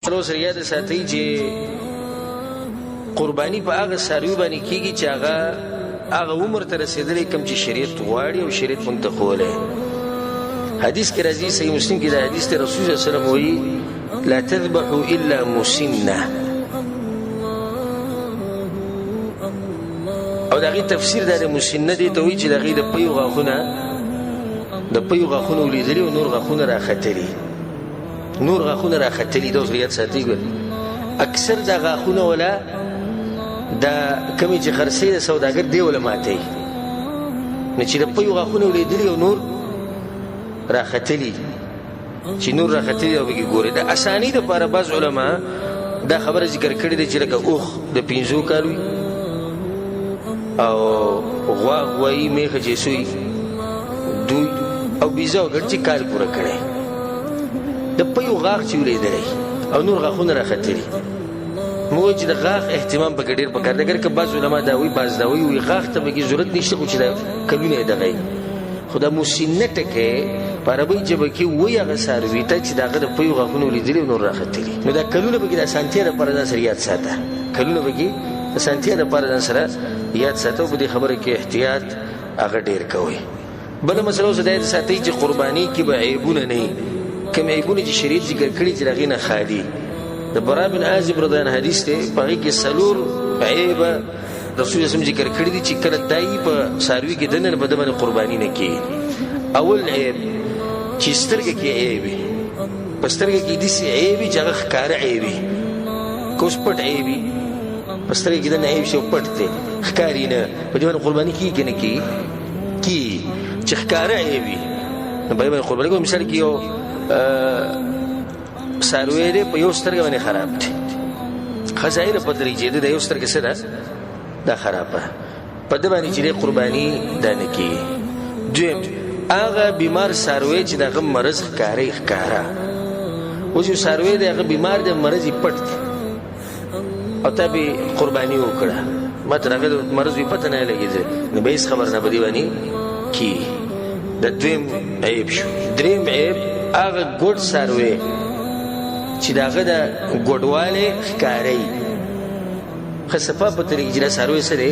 مسلو سره یاد ساتي چې قرباني په هغه ساروي باندې کیږي چې هغه عمر ته رسیدلی کوم چې شریعت غواړي او شریعت مونږ ته ښوولی. حدیث کې راځي صحیح مسلم کې دا حدیث ته رسول صلی الله علیه وسلم وایي لا تذبحوا الا مسنه. او دا غي تفسیر دا مسنه دي ته وایي چې دا غي د پیو غاخونه ولیدلي او نور غاخونه راختلي. نور غاخونه راختلي دا ریاض ساتي ګل اکثر دا غاخونه ولا دا کمی چې خرڅې د سوداګر دی ولا ماتي نه چې د پیو غاخونه ولیدلي او نور راختلي چې نور راختلي او بګي ګوري دا اساني د لپاره بعض علما دا خبره ذکر کړې دي چې لکه اوخ د 5 کالوي او غواغوي میخه جسوي دوی او بيزو ګرځي کال پوره کړي د پیو غاخ چې ولیدلي او نور غاخونه راختلي. مو چې د غاخ اهتمام په ګډیر په کار دګر کې بعض علما دا وی باز دا وی غاخ ته به ضرورت نشته خو چې دا کلونه دغې خدا مسنه ټکه پربې چې به کې وی هغه ساروي ته چې داغه د پیو غاخونه ولیدلي نور راختلي نو دا کلونه به کې د سانتیا لپاره د سریات ساته کلونه به کې د سانتیا لپاره د سره یاد ساتو په دې خبره کې احتیاط هغه ډیر کوي. بل مسله زده ساتي چې قرباني کې به عیبونه نه کوم عیبونه چې شریعت ذکر کړی چې دغه نه خالي. د برا بن عازب رضی الله عنه حدیث ته په کې سلور عیب رسول الله ذکر کړی دي چې کله دای په ساروي کې دنه په دمن قرباني نه کوي. اول عیب چې سترګه کې عیب په سترګه کې دي سي عیب چې هغه ښکار عیب کوس پټ عیب په سترګه کې دنه عیب شو پټته ښکاری نه په دمن قرباني کې نه کی چې ښکار عیب په دمن قرباني کوم مثال کې یو ساروی دې په یو سترګه باندې خراب دي خزائر په درجه دې د یو سترګه سره دا خرابه په دې باندې چې قرباني ده نه کی. دویم هغه بیمار ساروی چې دغه مرز ښکارا او چې ساروی دغه بیمار د مرز پټ او ته به قرباني وکړه ماته هغه مرز یې پته نه لګیږي نو به هیڅ خبر نه بدی ونی کی. د دویم عیب شو. دریم عیب هغه ګډ ساروی چې داغه د ګډواله ښکاری خصفه په طریق جره ساروي سره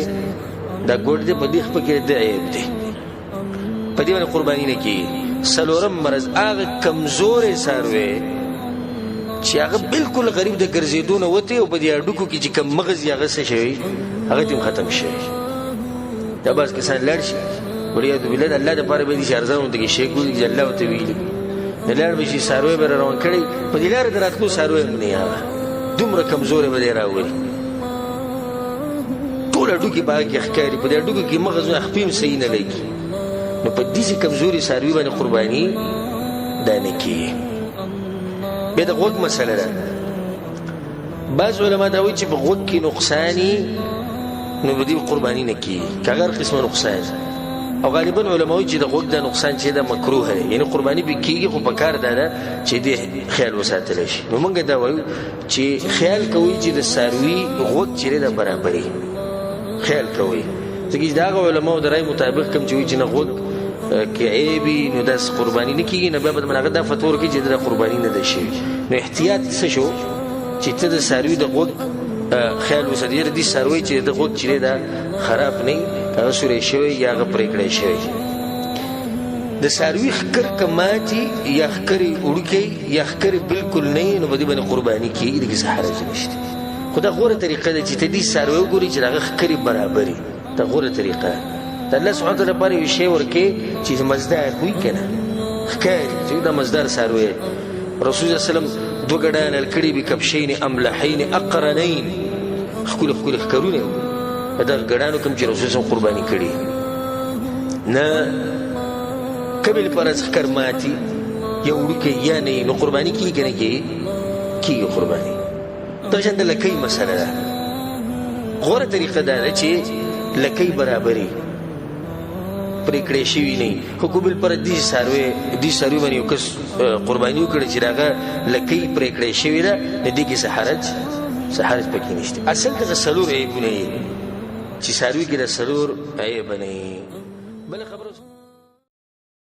دا ګډ دې په دې خپل کې د عیب دی په دې باندې قرباني نه کی. سلورم مرز هغه کمزور ساروي چې هغه بالکل غریب د ګرځېدون وته او په دې اډوکو کې چې کم مغز یې هغه څه شي هغه دې ختم شي. دا بس کسان لړ شي وریا د بلاد الله د پاره به دي شارزانو ته شي ګول جل او ته ویلي دلار به شي ساروي به روان کړي په دلار دراتلو ساروي نه یاره دومره کمزور به دی راوړي ټول ډوکی باګه ښکاری په دې ډوکی کې مغز خپیم صحیح نه لګي نو په دې کمزوري ساروي باندې قرباني ده نه کی. به د غوږ مسله ده بعض علما دا وایي چې په غوږ کې نقصانی نو به دې قرباني نه کی کاغر قسمه نقصان او غالبا علماء چې د غوږ د نقصان چې د مکروه دی یعنی قرباني به کیږي خو په کار ده چې دې خیال وساتل شي. نو موږ دا وایو چې خیال کوي چې د ساروي غوږ چې د برابرۍ خیال کوي ځکه دا علماء د رائے مطابق کوم چې نه غوږ کې عیبي نو د قرباني نه کیږي نه به منغه د فتور کې چې د قرباني نه ده شي. نو احتیاط څه شو چې ته د ساروي د غوږ خیال وساتې دې ساروي چې د غوږ چې دا خراب نه هغه سورې شوی یا هغه پرې کړی شوی. د ساروي خکر کماتی یا خکرې وړکې یا خکرې بالکل نه نو به دې باندې قرباني کیږي دغه حرج نشته. خدا غوره طریقه ده چې ته دې ساروي وګوري چې هغه خکرې برابرې دا غوره طریقه ده. الله سبحانه وتعالی لپاره یو شی ورکې چې مزدار وي کنه خکاري چې دا مزدار ساروي. رسول الله صلی الله علیه وسلم دوه ګډان الکړي به کبشین املحین اقرنین خکول خکرونه دا ګډانو کوم چې رسول الله قرباني کړي نه کبل پرز خکرماتی یا وړکې یا نه نو قرباني کیږي نه کیږي قرباني دا څنګه لکې مسله ده. غوره طریقه ده چې لکې برابرۍ پرې کړې شي نه خو کبل پر دې ساروي باندې کس قرباني وکړي چې راغه لکې پرې کړې شي نه دې کې سحرج پکې نشته. اصل د سلور عیبونه چې ساروي کې د سلور عیب نه بل خبره